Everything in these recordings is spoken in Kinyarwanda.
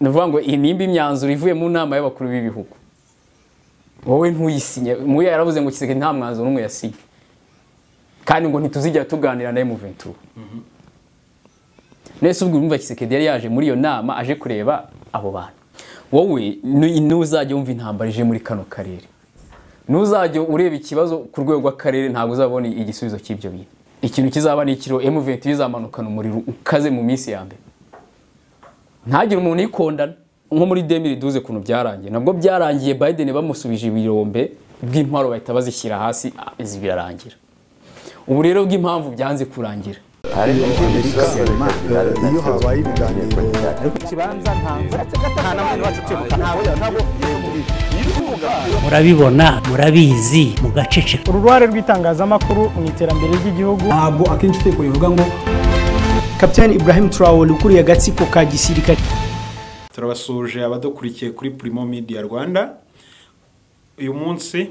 nuvuga ngo inimba imyanzuro ivuye mu nama y'abakuru b'ibihugu wowe ntuyisinye muya yaravuze ngo Kisekedi nta mwanzuro umwe yasinye kandi ngo ntituzijya tuganira na M23 nese ubwo umva Kisekedi yari yaje muri iyo nama aje kureba abo bantu wowe nuzajya umva intambara ije muri kano karere nuzajya ureba ikibazo ku rwego rw'akarere ntabwo uzabona igisubizo cy'ibyo bintu ikintu kizaba ni ikiro M23 izamanukana umuriro ukaze mu minsi ya mbere ntagire umuntu yikondana nko muri 2012 kuntu byarangiye nabwo byarangiye Biden bamusubije ibirombe bw'intwaro bahita bazishyira hasi zibirarangira ubu rero bw'impamvu byanze kurangira iyo habaye ibiganiro kibanza nta namwe wacu tebuka ntawe murabibona murabizi mugaceceka uruhare rw'itangazamakuru mu iterambere ry'igihugu ntabwo akenshi uteko rivuga ngo Kapiteni Ibrahim Traore ukuriye agatsiko ka gisirikare. Turabasuje abadukurikiye kuri Primo Media Rwanda. Uyu munsi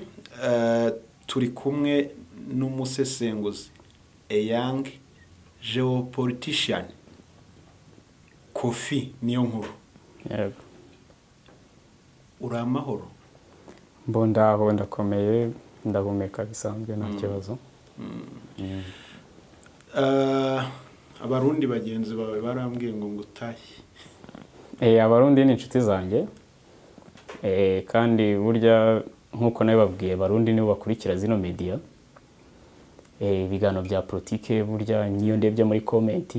turi kumwe n'umusesenguzi, a young geopolitician, Koffi niyo nkuru. Yego. Uri amahoro? Mbondaho ndakomeye ndahumeka bisanzwe nta kibazo. Abarundi bagenzi bawe barambwiye ngo ngutahe. Abarundi ni inshuti zanjye. Kandi burya nkuko nawe babwiye abarundi nibo bakurikira zino media. Ibigano bya politike burya niyo ndebye muri comment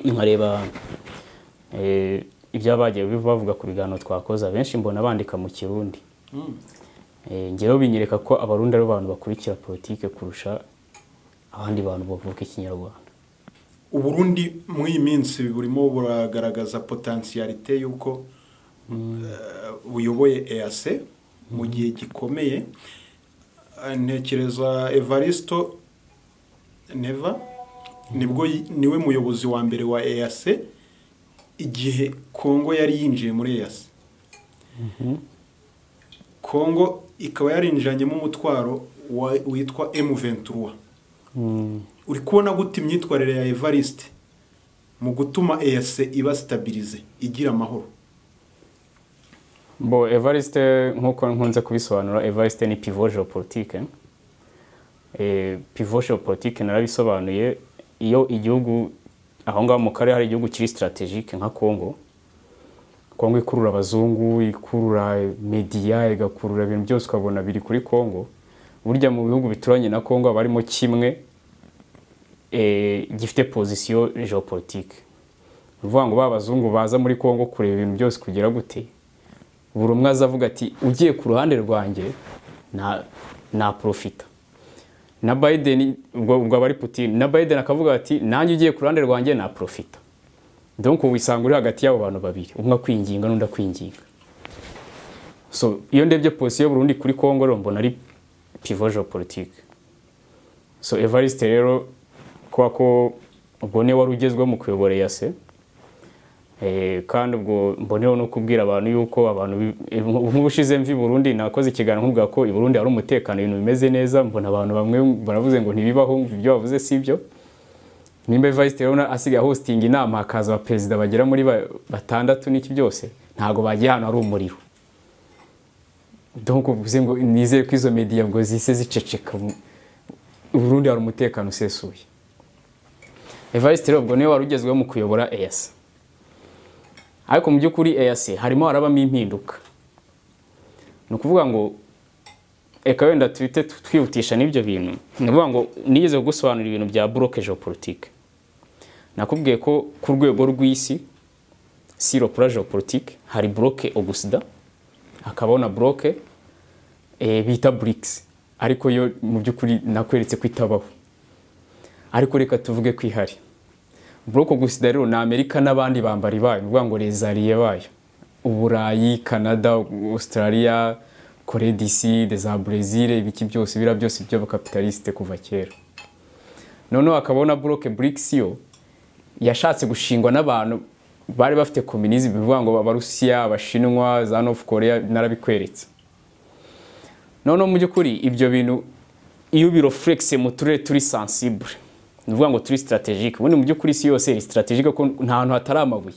nkareba ibyo bagiye bivuga ku bigano twakoza benshi mbona bandika mu Kirundi. Ngewe binyereka ko abarundi ari abantu bakurikira politike kurusha abandi bantu bavuga ikinyarwanda. Uburundi mu iminsi burimo buragaragaza potentialite yuko buyoboye EAC mu gihe gikomeye. Ntekereza Evaristo Neva nibwo niwe muyobozi wa mbere wa EAC igihe Kongo yari yinjiye muri EAC. Kongo ikaba yarinjanyemo umutwaro witwa M23. Uri kubona gute imyitwarire ya Evariste mu gutuma EAC iba stabilize igira amahoro? Bo Evariste nkuko nkunze kubisobanura Evariste ni pivot geopolitique. Pivot geopolitique narabisobanuye iyo igihugu aho ngaho mu kare hari igihugu kiri strategique nka Kongo. Kongo ikurura abazungu, ikurura media, igakurura ibintu byose ukabona biri kuri Kongo. Burya mu bihugu bituranye na Kongo abarimo kimwe gifite position geopolitique. Uvuga ngo babazungu baza muri Kongo kureba ibintu byose kugira gute. Buri umwe azavuga ati ugiye ku ruhande rwanjye na profita. Na Biden ubwo abari Putin na Biden akavuga ati nanjye ugiye ku ruhande rwanjye na profita. Donc wisanga uri hagati y'abo bantu babiri umwe kwinginga n'undi kwinginga. So iyo ndebye position Burundi kuri Kongo mbona ari pivot geopolitique. So Evariste rero kwa ko ubone wari ugezwe mu kuyobora EAC. Kandi ubwo mboneho no kubwira abantu yuko abantu nk'ubushize mvi Burundi nakoze ikiganiro nkubwa ko i Burundi ari umutekano ibintu bimeze neza mbona abantu bamwe baravuze ngo ntibibaho ibyo bavuze sibyo. Nimba Evariste rero asiga hosting inama hakaza wa president bagera muri batandatu n'iki byose ntago bagiye hano ari umuriro. Donc uvuze ngo nizere ko izo media ngo zise ziceceka Burundi ari umutekano usesuye. Evariste rero ubwo niwe warugezweho mu kuyobora EAC. Ariko mu byukuri EAC harimo harabamo impinduka. No kuvuga ngo eka wenda twihutisha n'ibyo bintu. Nuvuga ngo nigeze gusobanura ibintu bya bloc geopolitique. Nakubwiye ko ku rwego rw'isi si le plan geopolitique hari bloc Augusta akabona bloc bita BRICS ariko yo mu byukuri nakweretse ko itabaho. Ariko reka tuvuge ko ihari. Bloc Augusta rero na Amerika n'abandi bambari bayo nuvuga ngo rezariye bayo. Uburayi, Canada, Australia, Corée du Sud, za Brazil ibiki byose bira byose byo bakapitaliste kuva kera. None akabona bloc BRICS yo yashatse gushingwa n'abantu bari bafite communism bivuga ngo abarusiya abashinwa za North Korea narabikweretse. None mu byukuri ibyo bintu iyo biroflexe mu turere turi sensible nuvuga ngo turi strategique ubundi mu byukuri si yose iri strategique ko nta hantu hatari amabuye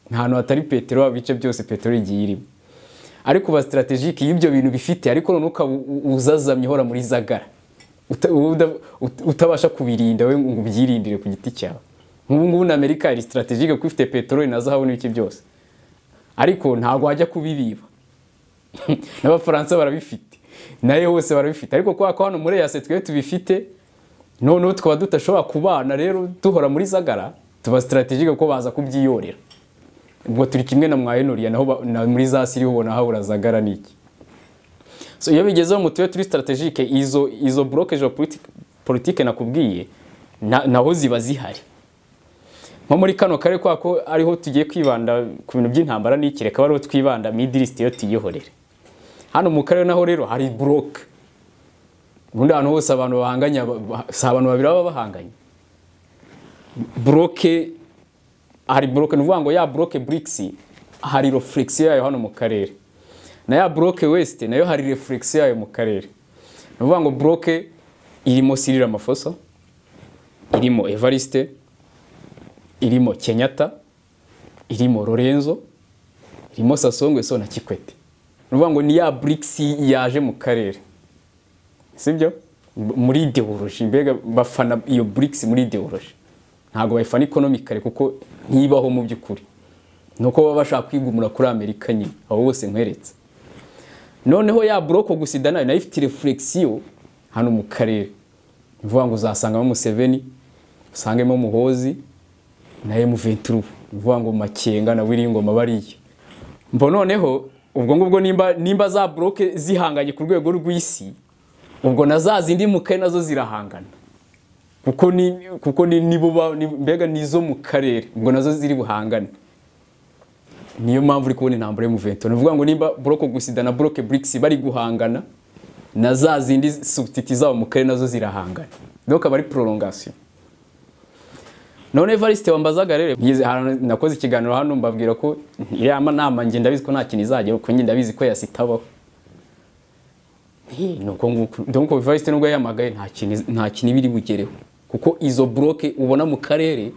nta hantu hatari peteroli bice byose peteroli igiye irimo ariko ba strategique y'ibyo bintu bifite ariko none uzazamye hora muri zagara utabasha kubirinda we ngo ubyirindire ku giti cyawe nk'ubu na Amerika iri strategique ko ifite peteroli na zahabu n'ibiki byose ariko ntago wajya kubibiba n'abafaransa barabifite naye hose barabifite ariko kwa hano muri yase twe tubifite none twaba dutashobora kubana rero duhora muri zagara tuba strategique ko baza kubyiyorera ubwo turi kimwe na mwayenoriya naho muri za siri ubona habura zagara niki so iyo bigezeho mu tuye turi strategique izo bloque geopolitique nakubwiye naho ziba zihari nko muri kano kare kwako ariho tugiye kwibanda ku bintu by'intambara n'ikireka bariho twibanda Middle East yo tuyihorere hano mu karere naho rero hari block ubundi ahantu hose abantu bahanganya abantu babiri baba bahanganye bloque hari bloque nuvuga ngo ya bloque BRICS hari reflexion yayo hano mu karere na ya bloque West nayo hari reflexion yayo mu karere nuvuga ngo bloque irimo Cyril Ramaphosa irimo Evariste irimo Kenyatta irimo Lorenzo irimo Sassou Nguesso na Kikwete nuvuga ngo ni ya BRICS yaje mu karere sibyo muri ideology mbega bafana iyo BRICS muri ideology ntago bayifana economically kuko ntibaho mu byukuri nuko baba bashaka kwigumura kuri Amerika nyine abo bose nkweretse noneho ya bloco gusida nayo ifite reflexion hano mu karere uvuga ngo uzasanga mu Museveni usangemo Muhozi na M23 uvuga ngo Makenga na Wiringoma bariye mbo noneho ubwo ngubwo nimba za bloque zihanganye ku rwego rw'isi ubwo nazazindi mukaye nazo zirahangana kuko nibo mbega nizo mu karere ubwo nazo ziri buhangane niyo mpamvu uri kubona intambara mu M23 uvuga ngo nimba bloco gusida na bloque BRICS bari guhangana nazazindi subtiti zabo mu karere nazo zirahangana donc abari prolongation none Evariste wambazaga rero nakoze ikiganiro hano mbabwira ko yama nama nge ndabizi ko nta kintu izajya ko nge ndabizi ko yasitabaho nuko nguko donc Evariste nubwo yamagaye nta kintu biri bugereho kuko izo bloque ubona mu karere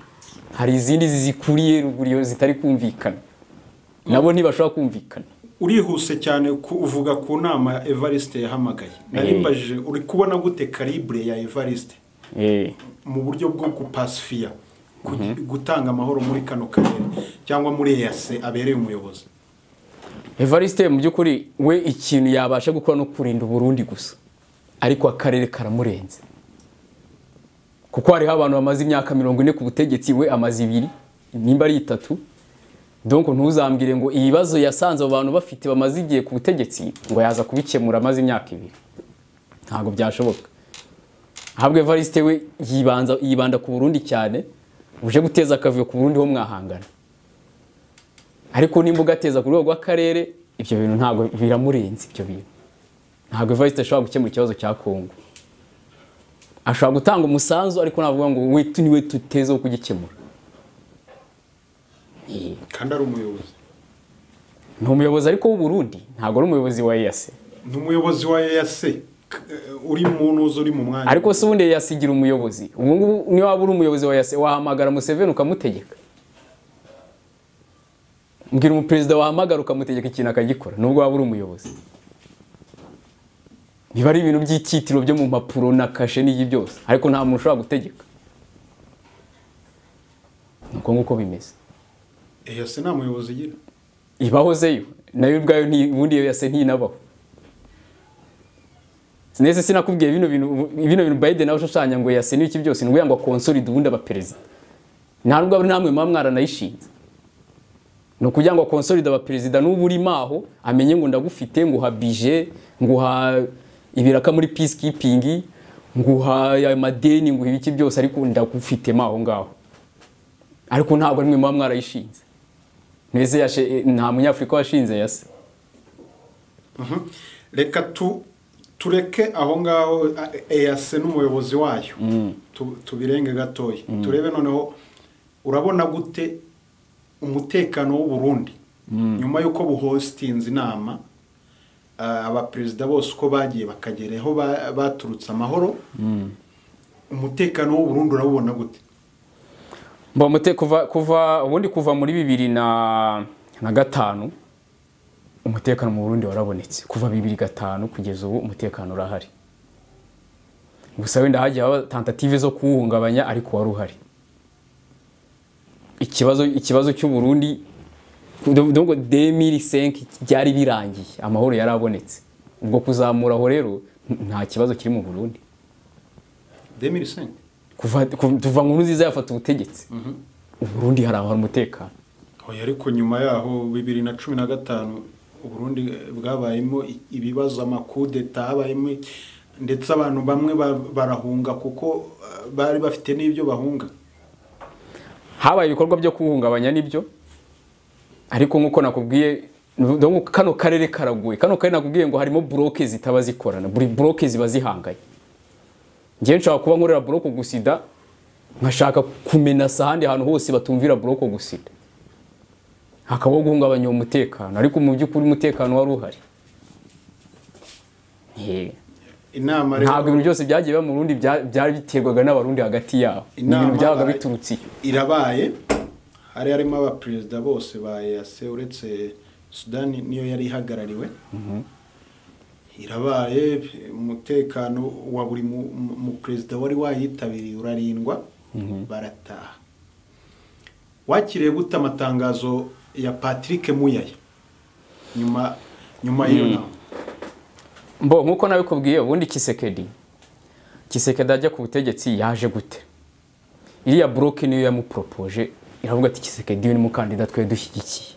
hari izindi zizikuriye ruguriyo zitari kumvikana nabo ntibashobora kumvikana urihuse cyane uvuga ku nama ya Evariste yahamagaye narimbajije uri kubona gute calibre ya Evariste mu buryo bwo gupasifia gutanga amahoro muri kano karere cyangwa muri yase abereye umuyobozi Evariste mu byukuri we ikintu yabasha gukora no kurinda Burundi gusa ariko akarere karamurenze kuko hari abantu bamaze imyaka 40 ku butegetsi we amazi 2 nimba ari 3 donc ntuzambwire ngo ibibazo yasanze abo bantu bafite bamaze igiye ku butegetsi ngo yaza kubikemura amaze imyaka 2 ntago byashoboka ahabwe Evariste we yibanda ku Burundi cyane uje guteza akavuyo ku Burundi ho mwahangana ariko nimba ugateza ku rwego rw'akarere ibyo bintu ntago biramurenze ibyo bintu ntago Evariste ashobora gukemura ikibazo cya Kongo ashobora gutanga umusanzu ariko navuga ngo we niwe tuteze kugikemura kandi ari umuyobozi n'umuyobozi ariko w'u Burundi ntago ari umuyobozi wa EAC n'umuyobozi wa EAC uri muntu uri mu mwanya ariko se ubundi yasigira umuyobozi ubu niyo waba uri umuyobozi wa EAC wahamagara Museveni ukamutegeka mbwira umuperezida wahamagara ukamutegeka ikintu akagikora nubwo waba uri umuyobozi biba ari ibintu by'ikitiro byo mu mpapuro na kashe n'igi byose ariko nta muntu ushobora gutegeka nuko nguko bimeze EAC nta muyobozi igira ibahozeyo nayo ubwayo ubundi EAC ntinabaho sinese sinakubwiye bino bintu Biden nawe ushushanya ngo EAC n'iki byose ngo yangwa consolide ubundi abaperezida nta nubwo namwe mwamwara nayishinze no kugira ngo consolide abaperezida n'uburi maho amenye ngo ndagufite ngo habije ngo ha ibiraka muri peacekeeping ngo ha ya madeni ngo ibiki byose ariko ndagufite maho ngaho ariko ntabwo nimwe mwamwara yishinze neze yashe nta munyafrika washinze yase reka tureke aho ngaho EAC n'umuyobozi wayo tubirenge gatoya turebe noneho urabona gute umutekano w'u Burundi nyuma yuko buhostinze inama abaperezida bose uko bagiye bakagereho baturutse amahoro umutekano w'u Burundi urabona gute kuva muri 2005 umutekano mu Burundi warabonetse kuva 2005 kugeza ubu umutekano urahari gusa wenda hagiye aba tentative zo kuwuhungabanya ariko wari uhari ikibazo cy'u Burundi donc 2005 byari birangiye amahoro yarabonetse ubwo kuzamura aho rero nta kibazo kiri mu Burundi 2005 tuva mu nziza yafata ubutegetsi Burundi hari umutekano ariko nyuma yaho 2015 Burundi bwabayemo ibibazo amakudeta habayemo ndetse abantu bamwe barahunga kuko bari bafite n'ibyo bahunga habaye ibikorwa byo kuhungabanya nibyo ariko nkuko nakubwiye donc kano karere karaguye kano karere nakubwiye ngo harimo bloke zitaba zikorana buri bloke ziba zihangaye ngiye nshaka kuba nkorera bloke gusida nkashaka kumenasa handi ahantu hose batumvira bloke gusida hakabaho guhungabanya umutekano ariko mu by'ukuri umutekano wari uhari inama rero ntabwo ibintu byose byagiye mu Burundi byari biterwaga n'abarundi hagati yabo ibintu byabaga biturutse irabaye hari harimo abaperezida bose ba EAC uretse Sudani niyo yari ihagarariwe irabaye umutekano wa buri mu perezida wari wayitabiriye urarindwa barataha wakiriye gute amatangazo ya Patrick Muyaya nyuma y'iyo nama nkuko nabikubwiye ubundi Kisekedi ajya ku butegetsi yaje gute iriya bloke niyo yamupropoje iravuga ati Kisekedi ni mukandida twe dushyigikiye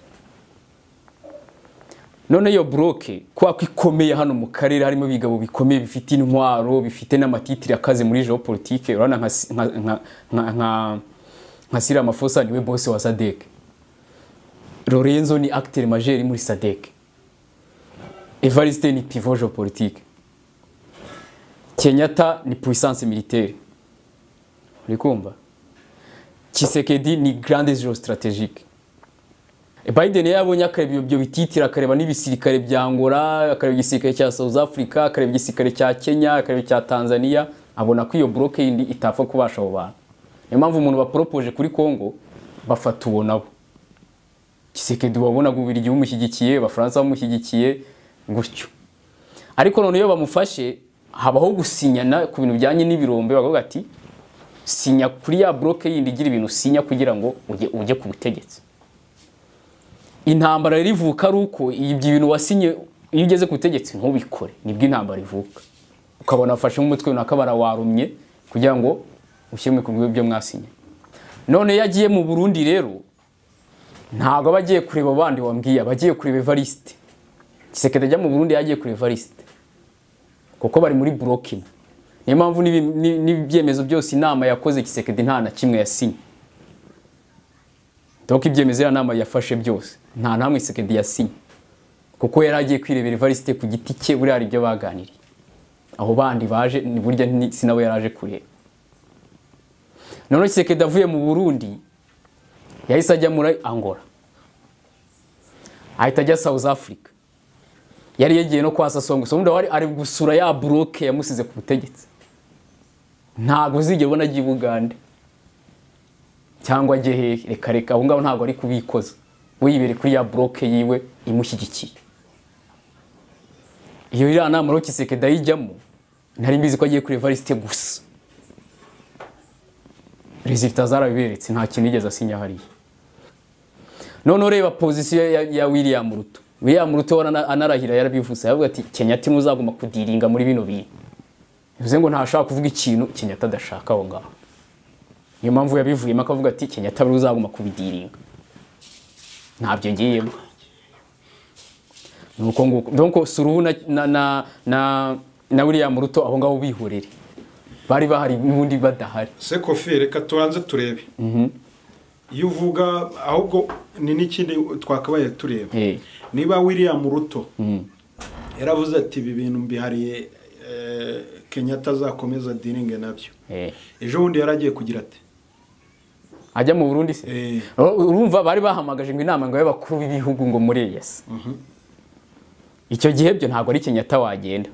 none iyo bloke kwa kwikomeye hano mu karere harimo bigabo bikomeye bifite intwaro bifite n'amatitire akaze muri geopolitique urana nka Sira Mafosa niwe boss wa SADC Lorenzo ni acteur majeur muri SADC Evariste ni pivot géopolitique Kenyatta ni puissance militaire urikumva Kisekedi ni grande géostratégique Biden yabonye akareba ibyo bititira akareba n'ibisirikare bya Angola akareba igisirikare cya South Africa akareba igisirikare cya Kenya akareba cya Tanzania abona ko iyo bloke yindi itapfa kubasha abo bantu niyo mpamvu umuntu bapropose kuri Congo bafata ubonabo Kisekedi babona gubira igihe umushyigikiye abafaransa bamushyigikiye gutyo ariko none iyo bamufashe habaho gusinyana ku bintu bijyanye n'ibirombe bakavuga ati sinya kuri ya bloke yindi igira ibintu sinya kugira ngo ujye ku butegetsi intambara rivuka ruko ibyo bintu wasinye iyo ugeze ku butegetsi ntubikore nibwo intambara ivuka ukabona afashe mu mutwe nakabara warumye kugira ngo ushyirwe ku rwego byo mwasinye none yagiye mu Burundi rero ntago bagiye kureba abandi wambwiye abagiye kureba Evariste Kisekedi ajya mu Burundi yagiye kureba Evariste kuko bari muri bloke niyo mpamvu n'ibyemezo byose inama yakoze Kisekedi nta na kimwe yasinye donc ibyemezo inama yafashe byose nta namwe Kisekedi yasinye kuko yari agiye kwirebera Evariste ku giti cye buri ari byo baganiriye aho bandi baje ni burya sinabo yaraje kureba none Kisekedi avuye mu Burundi yahise ajya muri Angola ahita ajya South Africa yari yagiye no kwa Sasongo so wari ari gusura ya bloke yamusize ku butegetsi ntago zigera ubona agiye Uganda cyangwa agiye reka abo ngabo ntago ari kubikoza wibere kuri ya bloke yiwe imushyigikiye iyo iri nama ro Kisekedi ayijyamo ntari mbizi ko agiye kuri Evariste gusa resultat zarabiberetse nta kintu igeze asinya hariya none ureba position ya William Ruto anarahira yarabivuze yavuga ati Kenyatta muzaguma kudiringa muri bino bintu bivuze ngo ntashaka kuvuga ikintu Kenyatta adashaka aho ngaho niyo mpamvu yabivuyemo akavuga ati Kenyatta uzaguma kubidiringa ntabyo ngiyemo nuko nguko donc Suruhu na William Ruto abo ngabo bihurire bari bahari n'ubundi badahari Koffi reka turanze turebe iyo uvuga ahubwo ni n'ikindi twakabaye tureba niba William Ruto yaravuze ati ibi bintu mbihariye Kenyatta azakomeza diringe nabyo ejo bundi yaragiye kugira ati ajya mu Burundi se urumva bari bahamagaje ngo inama ngo y'abakuru b'ibihugu ngo muri EAC icyo gihe byo ntago ari Kenyatta wagenda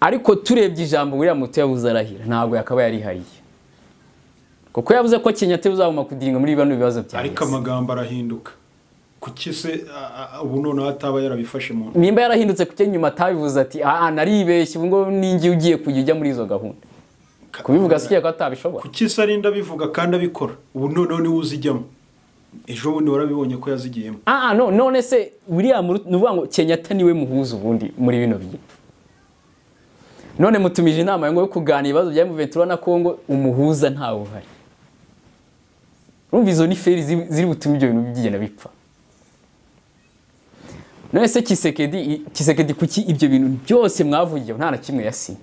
ariko turebye ijambo William Ruto yavuze arahira ntago yakaba yari hariye kuko yavuze ko Kenyatta uzaguma kudiringa muri bano bibazo bya ariko amagambo arahinduka kuki se ubu none ataba yarabifashe mu nimba yarahindutse kuki nyuma atabivuze ati naribeshye ubu ngo ningi ugiye kujya muri izo gahunda kubivuga sikiye ko atabishobora kuki se arinda bivuga kandi abikora ubu none uzijyamo ejo bundi warabibonye ko yazigiyemo none se William nuvuga ngo Kenyatta niwe muhuza ubundi muri bino biye none mutumije inama yo kuganira ibibazo bya M23 na Kongo umuhuza ntawe uhari urumva izo ni feri ziri butuma ibyo bintu bigenda bipfa none se Kisekedi kuki ibyo bintu byose mwavugiye nta na kimwe yasinye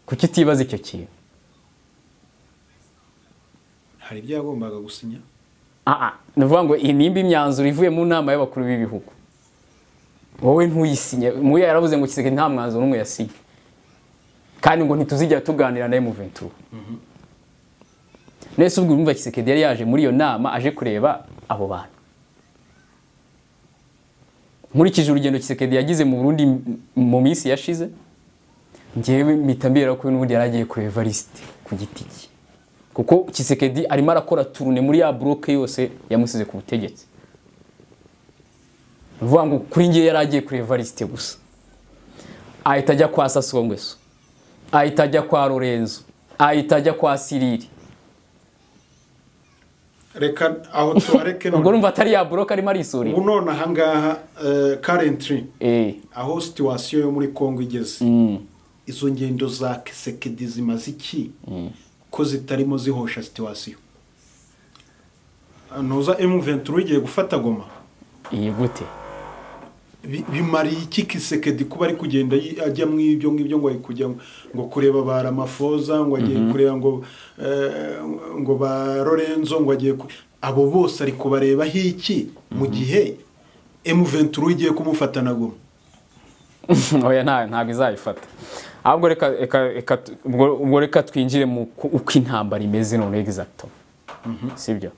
kuki tibaza icyo kintu hari byagombaga gusinya nuvuga ngo nimba imyanzuro ivuye mu nama y'abakuru b'ibihugu wowe ntuyisinye muya yaravuze ngo Kisekedi nta mwanzuro n'umwe yasinye kandi ngo ntituzijya tuganira na M23 nese ubwo urumva Kisekedi yari yaje muri iyo nama aje kureba abo bantu nkurikije urugendo Kisekedi yagize mu Burundi mu minsi yashize ngewe mitambira ko n'ubundi yaragiye kureba Evariste ku giti cye kuko Kisekedi arimo arakora turune muri ya bloke yose yamusize ku butegetsi vuga ngo kuri ngiye yaragiye kureba Evariste gusa ahita ajya kwa Sasongweso ahita ajya kwa Lorenzo ahita ajya kwa Siriri reka aho tuareke ubwo urumva atari ya bloke arimo arisurira ubu none ahangaha currently aho situation yo muri Kongo igeze izo ngendo za Kisekedi zimaze iki ko zitarimo zihosha situation noza M23 igiye gufata Goma gute bimari iki Kisekedi kuba ari kugenda ajya mu ibyo ngibyo ngo kujya ngo kureba bara mafoza ngo agiye kureba ngo ba Lorenzo ngo agiye abo bose ari kubareba hiki mu gihe M23 igiye kumufata na Goma oya ntabwo izayifata ahubwo reka twinjire mu uko intambara imeze none exacto sibyo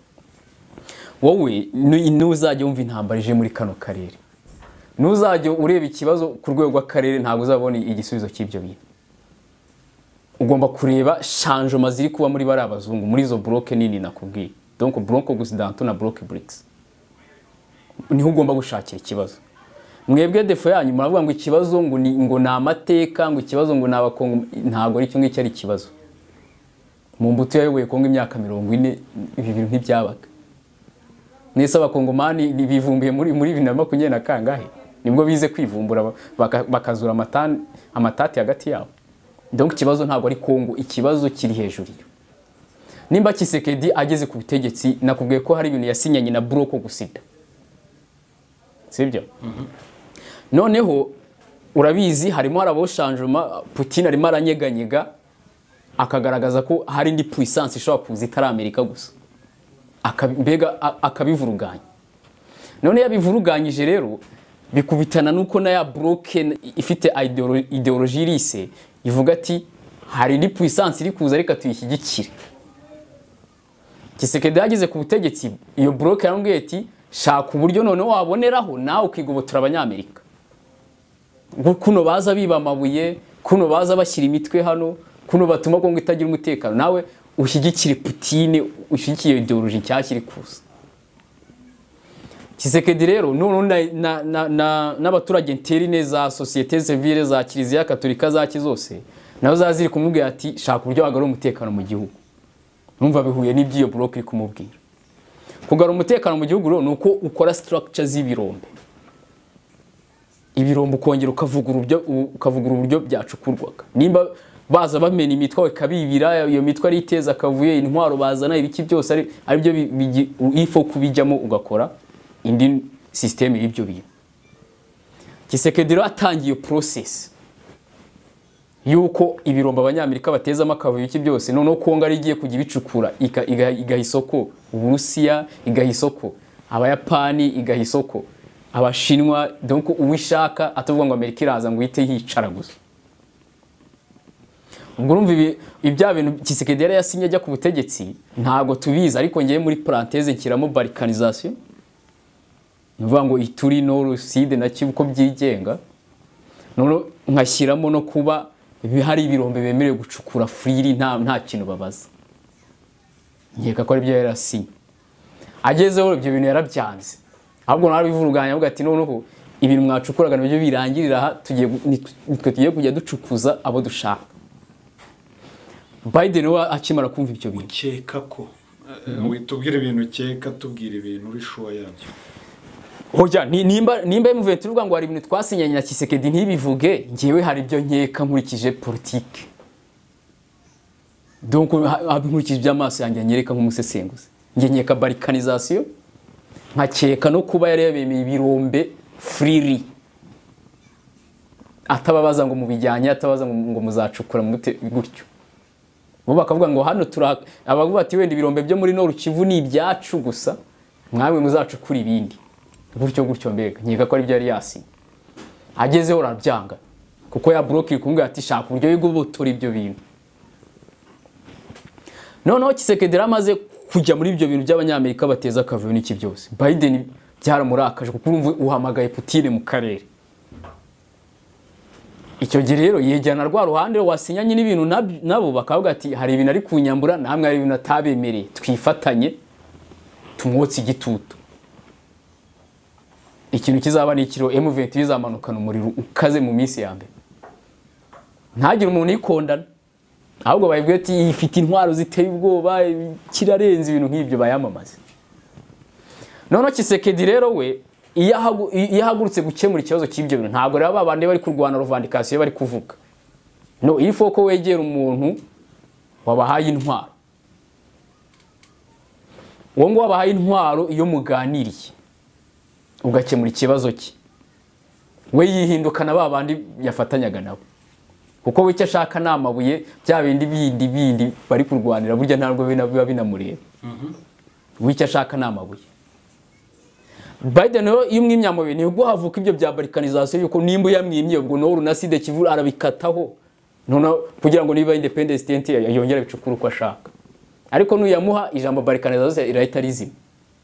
wowe nuzajya wumva intambara ije muri kano karere nuzajya ureba ikibazo ku rwego rw'akarere ntabwo uzabona igisubizo cy'ibyo bintu ugomba kureba changement ziri kuba muri bari abazungu muri zo bloke nini nakubwiye donc bloke Gutsindwa na bloke BRICS niho ugomba gushakira ikibazo mwebwe defo yanyu muravuga ngo ikibazo ngo na amateka ngo ikibazo ngo nabakongo ntago ari cyo ngicyo ari ikibazo mu mbuto yayoboye Kongo imyaka 40 ibi bintu ntibyabaga nese abakongomani bivumbuye muri 2020 na kangahe nibwo bize kwivumbura bakazura amatati hagati yabo donc ikibazo ntago ari Kongo ikibazo kiri hejuru nimba Kisekedi ageze ku butegetsi nakubwiye ko hari ibintu yasinyanye na Broko Gusida sibyo noneho urabizi harimo harabo changement Putin arimo aranyeganyega akagaragaza ko hari indi puissance ishobora kuza itari Amerika gusa akabivuruganya none yabivuruganyije rero bikubitana nuko na ya bloke ifite ideologie lise ivuga ati hari indi puissance iri kuza reka tuyishyigikire Kisekedi yagize ku butegetsi iyo bloke yarambwiye ati shaka uburyo none waboneraho nawe ukigobotora abanyamerika kuno baza biba amabuye kuno baza bashyira imitwe hano kuno batuma Kongo itagira umutekano nawe ushyigikire Putin ushyigikiye ideologie cyakiri kuza Kisekedi rero none n'abaturage nteri neza société civile za Kiliziya Katolika za kizose nazo zaziri kumubwira ati shaka uburyo wagarura umutekano mu gihugu numva bihuye n'ibyo bloke iri kumubwira kugarura umutekano mu gihugu rero nuko ukora structure z'ibirombe ibirombe ukongera ukavugura uburyo byacukurwaga nimba baza bamena imitwe kabibira iyo mitwe ari iteza kavuye intwaro bazana ibiki byose ari byo ifo kubijyamo ugakora indi system y'ibyo bintu Kisekedi rero atangiye process yuko ibiromba abanyamerika batezamo akavuyo iki byose none Kongo ari igiye kujya bicukura igahisoko Uburusiya igahisoko abayapani igahisoko abashinwa donc uwishaka atavuga ngo Amerika iraza ngo ite yicara gusa ubwo urumva ibya bintu Kisekedi yari yasinye ajya ku butegetsi ntago tubiza ariko ngiye muri parenthèse nkiramo balkanisation nuvuga ngo Ituri no Sud na Kivu ko byigenga none nkashyiramo no kuba hari ibirombe bemerewe gucukura freely nta kintu babaza. Nkeka ko ari byo yarasinye. Agezeho ibyo bintu yarabyanze. Ahubwo narabivuruganya avuga ati noneho ibintu mwacukuraga nabyo birangirira aha tugiye kujya ducukuza abo dushaka. Biden we akimara kumva ibyo bintu. Ukeka ko witubwira ibintu ukeka tubwira ibintu uri sure yabyo. Hoja nimba M23 uvuga ngo hari ibintu twasinyanye na Tshisekedi ntibivuge ngewe hari ibyo nkeka nkurikije politique. Donc nkurikije by'amaso yanjye nyereka nk'umusesenguzi. Nge nkeka balkanisation nkakeka no kuba yari yabemeye ibirombe freely. Atababaza ngo mubijyanye atabaza ngo muzacukura mute gutyo. Bo bakavuga ngo hano abavuga ati wenda ibirombe byo muri Nord Kivu ni ibyacu gusa mwawe muzacukura ibindi. Gutyo mbega nkeka ko ari byo yari yasinye. Agezeho arabyanga kuko ya block kumwe ati shaka uburyo y'ubutora ibyo bintu. Noneho Tshisekedi amaze kujya muri ibyo bintu by'abanyamerika bateza akavuyo n'iki byose. Biden byaramurakaje kuko urumva uhamagaye Putin mu karere. Icyo gihe rero yejyana rwa ruhande wasinyanye n'ibintu nabo bakavuga ati hari ibintu ari kunyambura namwe hari ibintu atabemereye twifatanye tumwotse igitutu. Ikintu kizaba ni ikiro M23 izamanukana umuriro ukaze mu minsi ya mbere. Ntagire umuntu ikondana. Ahubwo bayibwiye ati ifite intwaro ziteye ubwoba kirarenze ibintu nk'ibyo bayamamaze. Noneho Tshisekedi rero we yahagurutse gukemura ikibazo cy'ibyo bintu ntabwo rero babande bari kurwana revendication bari kuvuga. No ifo ko wegera umuntu wabahaye intwaro. Uwo ngo wabahaye intwaro iyo muganiriye ugakemura ikibazo cye. We yihindukana babandi yafatanyaga nabo. Kuko we cyashaka namabuye bya bindi bari kurwanira burya ntabwo biba binamureba. We cyashaka namabuye. Biden no imwimyamabuye ni ubwo havuka ibyo bya balkanisation yuko nimba yamwimye ubwo no runaside Kivu arabikataho. None kugira ngo niba independence state yongera bicukura uko ashaka. Ariko nuyamuha ijambo balkanisation irahita rizima.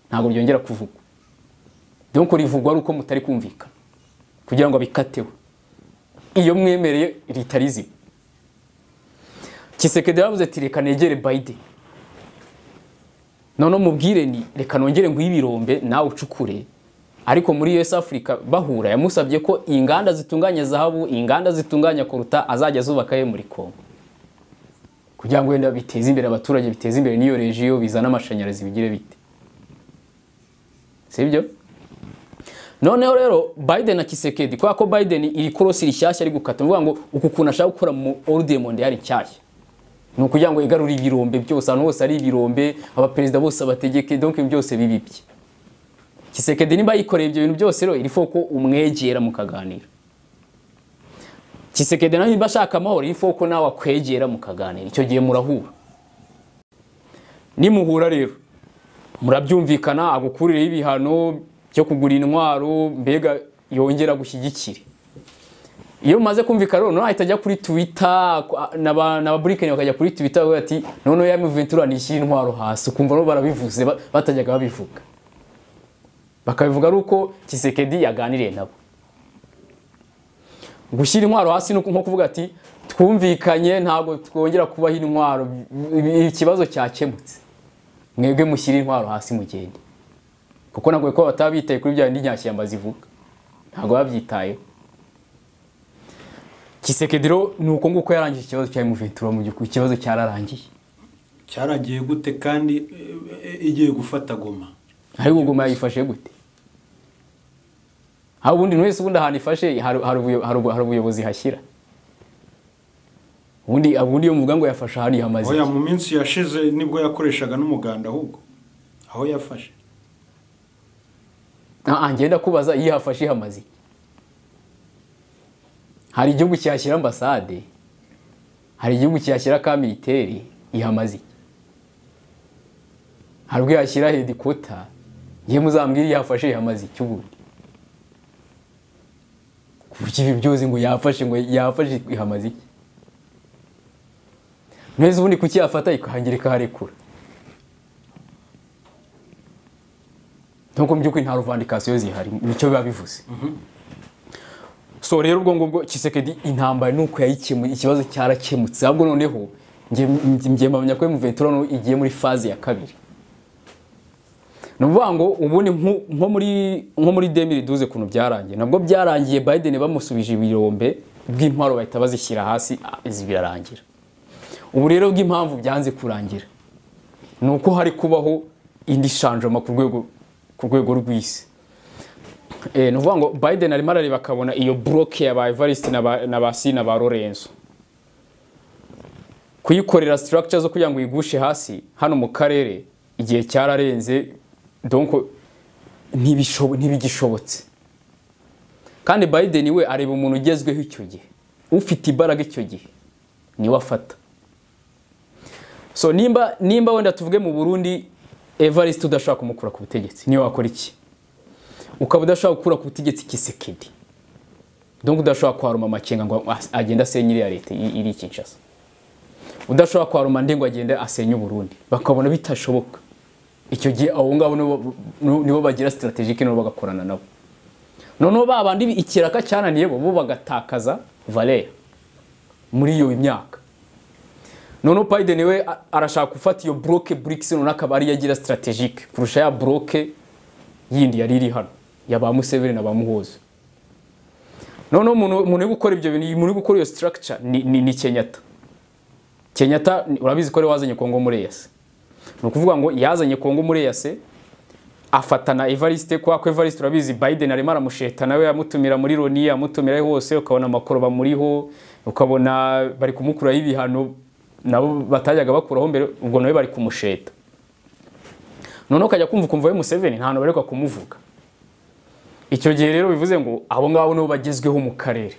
Ntabwo byongera kuvuga. Donc rivugwa uko mutari kumvika kugira ngo bikateho. Iyo mwemereye ritarizi. Tshisekedi yavuze ati reka negere Biden. None mubwire ni reka nongere ngo ibirombe nawe ucukure. Ariko muri US Africa bahura yamusabye ko inganda zitunganya zahabu, inganda zitunganya koruta azajya zubakaye muri Kongo. Kugira ngo wenda biteze imbere abaturage biteze imbere niyo regio bizana amashanyarazi bigire bite. Sibyo? Noneho rero Biden na Tshisekedi kwa ko Biden iri korosi rishyashya ari gukata mvuga ngo uku kuntu ashaka gukora mu ordre mondial nshyashya. No kugira ngo igarura ibirombe byose ahantu hose ari ibirombe abaperezida bose abategeke donc byose bibibye. Tshisekedi niba yikoreye ibyo bintu byose rero irifo ko umwegera mukaganira. Tshisekedi naho niba ashaka amahoro irifo ko nawe akwegera mukaganira. Icyo gihe murahura. Nimuhura rero murabyumvikana agukurire ibihano cyo kugura intwaro mbega yongera gushyigikira. Iyo maze kumvika rero no ahita ajya kuri Twitter na Blinken bakajya kuri Twitter bavuga ati none ya M23 nishyira intwaro hasi ukumva no barabivuze batajyaga babivuga. Bakabivuga ruko Tshisekedi yaganiriye nabo. Gushyira intwaro hasi no kuvuga ati twumvikanye ntago twongera kubaho intwaro ikibazo cyakemutse. Mwebwe mushyira intwaro hasi mugende. Kuko nagwe ko batabitaye kuri bya nyashyamba zivuga. Ntago babyitaye. Tshisekedi ro nuko nguko yarangije ikibazo cya M23 mu gihe ikibazo cyararangiye. Cyaragiye gute kandi igiye gufata Goma. Ariko Goma yifashe gute? Ha ubundi wese ubundi ahantu ifashe hari ubuyobozi hashyira. Ubundi yo muvuga ngo yafashe hari hamaze. Oya mu minsi yashize nibwo yakoreshaga n'umuganda ahubwo. Aho yafashe. Ngenda kubaza yihafashe hamaze. Hari igihugu cyashyira ambassade. Hari igihugu cyashyira ka militaire ihamaze. Hari ubwo yashyira headquarter. Ye muzambwira yafashe ihamaze cy'ubundi. Kuki ibi byose ngo yafashe ihamaze. Neza ubundi kuki yafata ikahangirika harekura. Nkuko mbyuko nta revendication zihari nicyo biba bivuze. so rero ubwo ngubwo Tshisekedi intambara nuko yayikemuye ikibazo cyarakemutse ahubwo noneho ngiye mpamya ko M23 igiye muri phase ya kabiri. Nuvuga ngo ubundi nko muri 2012 kuntu byarangiye nabwo byarangiye Biden bamusubije ibirombe bw'intwaro bahita bazishyira hasi zibirarangira. Ubu rero bw'impamvu byanze kurangira nuko hari kubaho indi changement ku rwego rw'isi. Nuvuga ngo Biden arimo arareba akabona iyo block ya ba Evariste na basi na ba Lorenzo kuyikorera structure zo kugira ngo igushe hasi hano mu karere igihe cyararenze, donc ntibigishobotse. Kandi Biden we areba umuntu ugezweho icyo gihe ufite imbaraga icyo gihe ni wafata. So nimba wenda tuvuge mu Burundi Evariste udashaka kumukura ku butegetsi niyo wakora iki? Ukaba udashaka gukura ku butegetsi Tshisekedi, donc udashaka kwaruma amakenga ngo agenda asenyira ya leta iri Kinshasa, udashaka kwaruma ndengo agenda asenya Burundi, bakabona bitashoboka. Icyo gihe abo ngabo nibo bagira strategique no bagakorana nabo. Noneho babandi ikiraka cyananiye bo bagatakaza valeur muri iyo imyaka. Noneho Biden we arashaka gufata iyo block BRICS nonaka ari yagira strategique kurusha ya block yindi yari iri hano yaba Museveni na bamuhoza. Noneho umuntu gukora ibyo bintu muri gukora iyo structure ni Kenyatta urabizi ko ari wazanye Kongo muri EAC. No kuvuga ngo yazanye Kongo muri EAC afatana Evariste kwa Evariste urabizi Biden arimo aramusheta nawe yamutumira muri Loni yamutumira hose ukabona makoro bamuriho ukabona bari kumukura y'ibihano nabo batajyaga bakuraho mbere ubwo nawe bari kumusheta. Noneho kajya kumva we Museveni nta bareka kumuvuga. Icyo gihe rero bivuze ngo abo ngabo no bagezweho mu karere.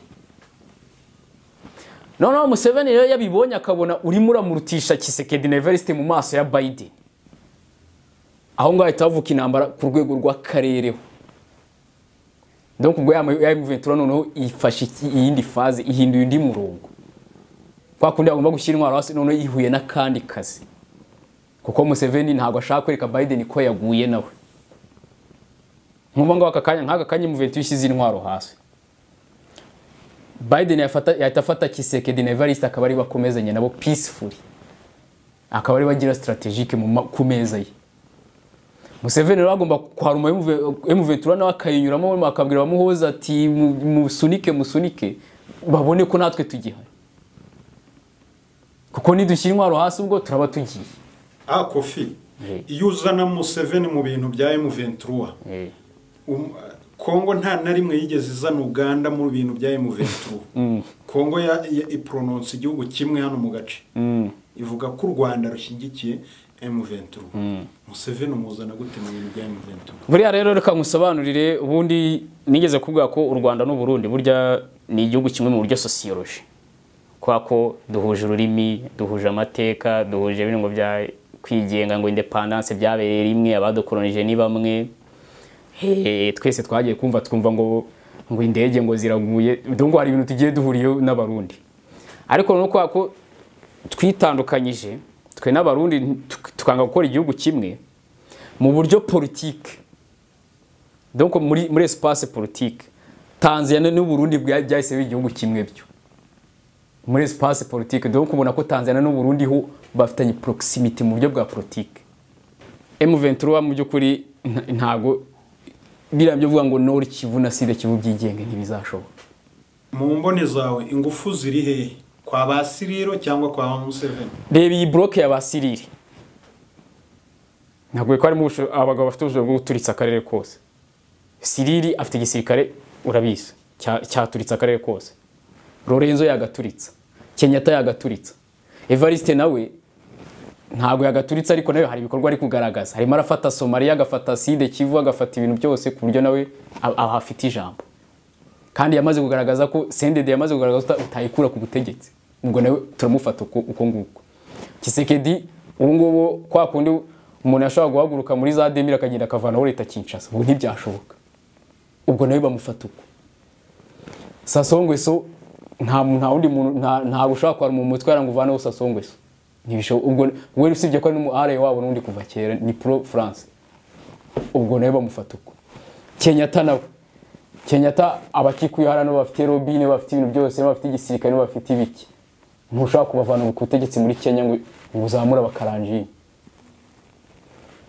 Noneho Museveni rero yabibonye akabona urimo uramurutisha Tshisekedi na Evariste mu maso ya Biden. Aho ngaho itavuka inambara ku rwego rw'akarere. Donc ubwo ya M23 noneho ifashe iyindi phase ihinduye indi murongo. Kwa kundi agomba gushyira intwaro hasi noneho yihuye n'akandi kazi. Kuko Museveni ntabwo ashaka kwereka Biden ko yaguye nawe. Nk'ubu ngo aka kanya M23 ishyize intwaro hasi. Biden yatafata Tshisekedi na Evariste akaba ari bakomezanye nabo peacefully. Akaba ari bagira strategique ku meza ye. Museveni rero agomba kwaruma M23 nawe akayinyuramo akabwira bamuhoza ati musunike babone ko natwe tugihari. Kuko nidushyira intwaro hasi ubwo turaba tugiye. Koffi iyo uzana Museveni mu bintu bya M23 Kongo nta na rimwe yigeze izana Uganda mu bintu bya M23. Kongo iprononce igihugu kimwe hano mu gace. Ivuga ko u Rwanda rushingikiye M23. Museveni umuzana gute mu bintu bya M23? Buriya rero reka musobanurire ubundi nigeze kuvuga ko u Rwanda n'u Burundi burya ni igihugu kimwe mu buryo sociology. Kwa ko duhuje ururimi, duhuje amateka, duhuje ibintu bya kwigenga ngo independence byabereye rimwe abadukolonije ni bamwe. Twese twagiye twumva ngo indege ngo ziraguye, donc hari ibintu tugiye duhuriye n'abarundi. Ariko no kwa ko twitandukanyije twe n'abarundi tukanga gukora igihugu kimwe mu buryo politique. Donc muri espace politique Tanzania n'u Burundi byahise igihugu kimwe byo. Muri espace politique donc ubona ko Tanzania n'u Burundi ho bafitanye proximity mu buryo bwa politique. M23 mu byukuri ntago birambye vuga ngo Nord Kivu na Sud Kivu byigenge ntibizashoboka. Mu mbone zawe ingufu ziri he kwa Basiriro cyangwa kwa Museveni? Reba iyi block ya Basiriri. Ntabwo ko ari mu abagabo bafite ubushobozi bwo guturitsa akarere kose. Siriri afite igisirikare urabizi cyaturitsa akarere kose. Lorenzo yagaturitsa, Kenyatta yagaturitsa. Evariste nawe ntabwo yagaturitsa ariko nawe hari ibikorwa ari kugaragaza. Harimo arafata Somalia agafata Sud Kivu agafata ibintu byose ku buryo nawe ahafite ijambo. Kandi yamaze kugaragaza ko CNDD yamaze kugaragaza utayikura ku butegetsi. Ubwo nawe turamufata uko nguko. Tshisekedi ubu ngubu kwa kundi umuntu yashobora guhaguruka muri za Demira akagenda akavanaho leta Kinshasa. Ubwo ntibyashoboka. Ubwo nawe bamufata uko. Sasongweso nta wundi muntu nta gushaka kwa mu mutwe yaranguvana Sasongweso. Nibisho ubwo we usibye ko ari n'umuhare wabo n'undi kuva kera ni pro France. Ubwo nawe bamufata uko. Kenyatta nawe Kenyatta abakikuye harano bafite robine bafite ibintu byose bafite igisirikare bafite ibiki ntushaka kubavana ku butegetsi muri Kenya ngo uzamura bakaranjini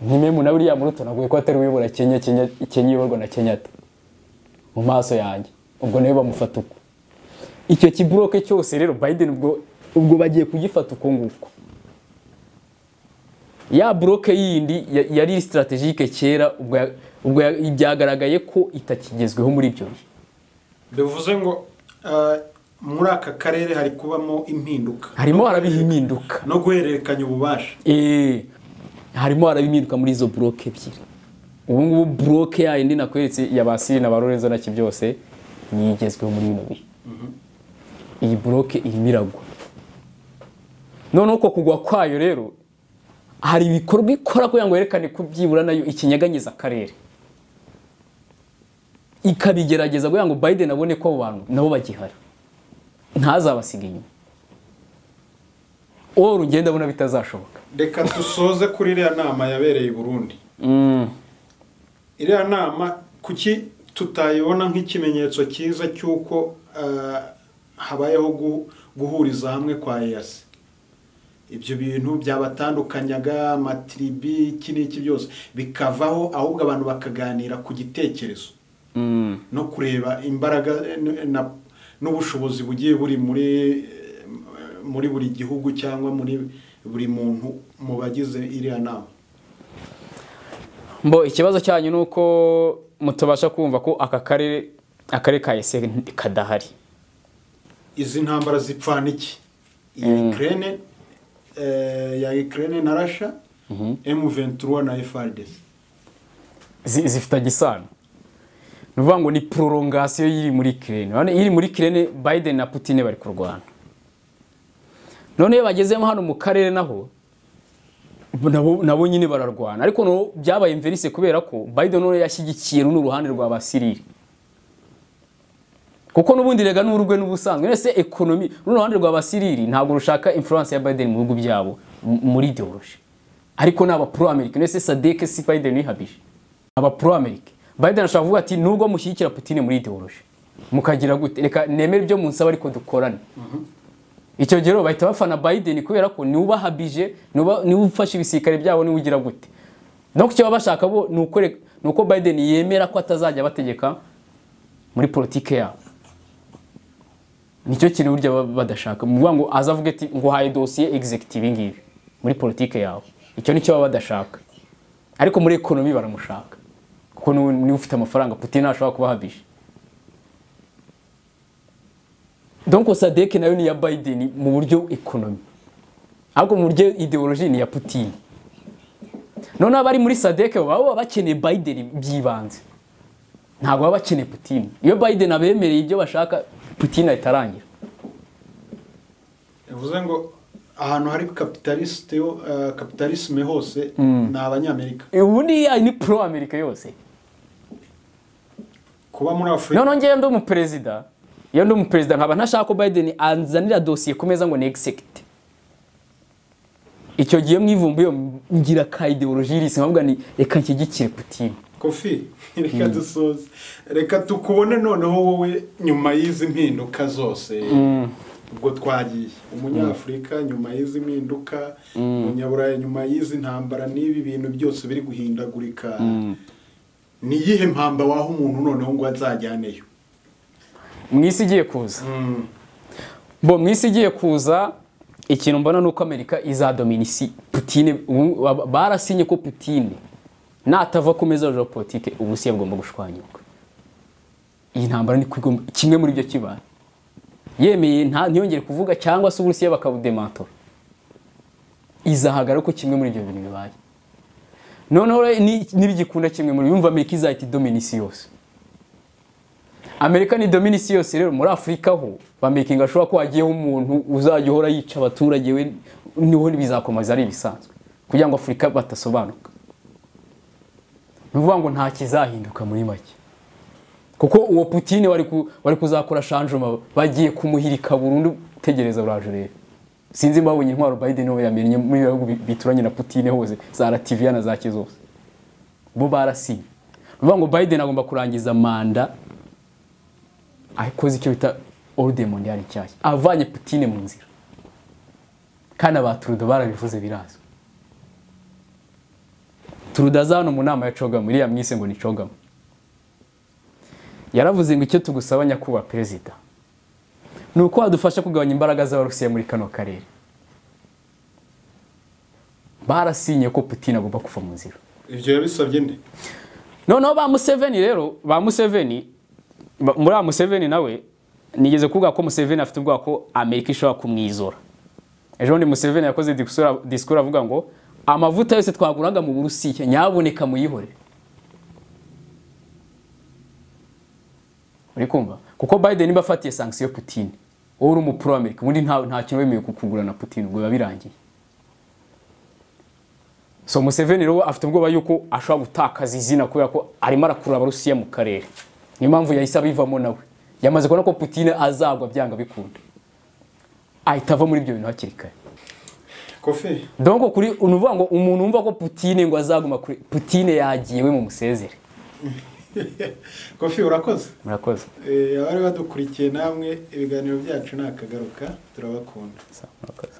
nimwe nawe uriya muruto naguye ko atari uyobora Kenya iyoborwa na Kenyatta mu maso yanjye ubwo nawe bamufata uko icyo kibroke cyose rero Biden ubwo bagiye kugifata uko nguko ya bloke yindi yari strategique kera ubwo byagaragaye ko itakigezweho muri byo bivuze ngo muri aka karere hari kubamo impinduka harimo harabiha impinduka no guhererekanya ububasha harimo harabihinduka muri izo bloke ebyiri ubu ngubu bloke ya indi nakweretse yabasiri na barorenza naki byose nigezweho muri bino bihe iyi bloke imiragwa none uko kugwa kwayo rero hari ibikorwa ikora kugira ngo yerekane ko byibura nayo ikinyaganyiza akarere ikabigerageza kugira ngo Biden abone ko abantu nabo bagihari ntazabasiga inyuma urugendo abona bitazashoboka reka dusoze kuri iriya nama yabereye i Burundi iriya nama kuki tutayibona nk'ikimenyetso cyiza cy'uko habayeho guhuriza hamwe kwa EAC ibyo bintu byabatandukanyaga amatribi iki byose bikavaho ahubwo abantu bakaganira ku gitekerezo no kureba imbaraga n'ubushobozi bugiye buri muri buri gihugu cyangwa muri buri muntu mu bagize iriya nama mbo ikibazo cyanyu nuko mutubasha kumva ko aka karere ka EAC kadahari izi ntambara zipfana iki Ukraine na Russia M23 na Fardc zifite gisano nuvuga ngo ni prolongation yiri muri Ukraine iri muri Ukraine Biden na Putin bari kurwana none bagezemo hano mu karere naho nabo nyine bararwana ariko no byabaye inverse kubera ko Biden no yashyigikiye n'uruhande rwa basiriri kuko nubundi rega n'urugwe n'ubusanzwe nese economy n'uruhande rwa basiriri ntabwo rushaka influence ya Biden mu bihugu byabo muri ideology ariko naba pro America nese Sadek si Biden yihabije aba pro America Biden ashaka kuvuga ati nubwo mushyigikira Putin muri ideology mukagira gute reka nemere ibyo munsaba ariko dukorane icyo gero bahita bafana Biden kubera ko ni ubahabije ni ufasha ibisikare byabo ni ugira gute donc cyo bashaka bo nuko Biden yemera ko atazajya bategeka muri politike yabo nicyo kintu burya badashaka muvuga ngo azavuga ati ngo haye dossier executive ngibi muri politike yabo icyo nicyo badashaka ariko muri economy baramushaka kuko ni ufite amafaranga Putin ashobora kubahabisha donc Sadek nayo ni ya Biden mu buryo economy ahubwo mu buryo ideology ni ya Putin none abari muri Sadek baba bakeneye Biden byibanze ntabwo baba bakeneye Putin iyo Biden abemereye ibyo bashaka Putin itarangira yavuze ngo ahantu hari capitalisme hose na abanyamerika ubundi ni pro America yose kuba muri Afrika none ngende mu president iyo ndi mu president nkaba ntashaka ko Biden anzanira dossier kumeza ngo neexect icyo giye mwivumbuye ngira ka ideology iri sinkavuga ni reka nkigikire Putin Koffi reka dusoze reka tukubone noneho wowe nyuma y'izi mpinduka zose ubwo twagiye umunyafrika nyuma y'izi mpinduka umunyaburayi nyuma y'izi ntambara n'ibi bintu byose biri guhindagurika ni yihe mpamba waho umuntu noneho ngo azajyaneyo mwisi igiye kuza bo mwisi igiye kuza ikintu mbona nuko Amerika izadominisi Putin barasinye ko Putin natava ku meza ya politike Uburusiya bugomba gushwanyuka iyi ntambara ni kimwe muri byo kibaye yemeye ntiyongere kuvuga cyangwa se Uburusiya bakabudemantora izahagara ko kimwe muri ibyo bintu bibaye noneho nibigikunda kimwe muri yumva Amerika izahita dominisi yose Amerika ni dominisi yose rero muri Afrika ho bamakinga ashobora ko hagiyeho umuntu uzajya uhora yica abaturage we niho bizakomeza ari bisanzwe kugira ngo Afrika batasobanuka nuvuga ngo nta kizahinduka muri make kuko uwo Putin wari kuzakora changement bagiye kumuhirika burundu tegereza uraje rero sinzi mbabonye intwaro Biden no yamenye muri bihugu bituranye na Putin hose za Latvia na za Kizose bo barasinye nuvuga ngo Biden agomba kurangiza manda akoze icyo bita ordre mondial nshyashya avanye Putin mu nzira kana ba Trudeau barabivuze birazo Trudeau azano mu nama ya Cogama iriya mwise ngo ni Cogama yaravuze ngo icyo tugusaba nyakuba perezida nuko adufasha kugabanya imbaraga z'Abarusiya muri kano karere barasinye ko Putin agomba kuva mu nzira ibyo yabisabye nde noneho ba Museveni rero ba Museveni muri Museveni nawe nigeze kuvuga ko Museveni afite ubwoba ko Amerika ishobora kumwizora ejo ndi Museveni yakoze discours avuga ngo amavuta yose twaguraga mu Burusiya nyaboneka muyihore uri kumva kuko Biden niba afatiye sanction Putin uri mu pro America ubundi nta kintu wemeye kukugura na Putin ubwo birangiye so Museveni rero afite ubwoba yuko ashobora gutakaza izina kubera ko arimo arakura Abarusiya mu karere niyo mpamvu yahise abivamo nawe yamaze kubona ko Putin azagwa byanga bikunda ahita ava muri ibyo bintu hakiri kare Koffi donc kuri unuvuga ngo umuntu umva ko Putin ngo azaguma kuri Putin yagiwe mu musezere Koffi urakoze murakoze abari badukurikiye namwe ibiganiro byacu nakagaruka turabakunda murakoze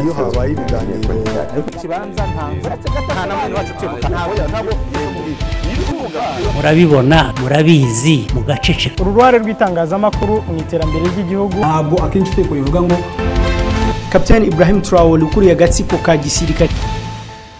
iyo habaye ibiganiro ikibanza nta namwe wacu twibuka ntabwo murabibona murabizi mugaceceka uruhare rw'itangazamakuru mu iterambere ry'igihugu ntabwo akenshi iteko rivuga ngo Kapiteni Ibrahim Traore ukuriye agatsiko ka gisirikare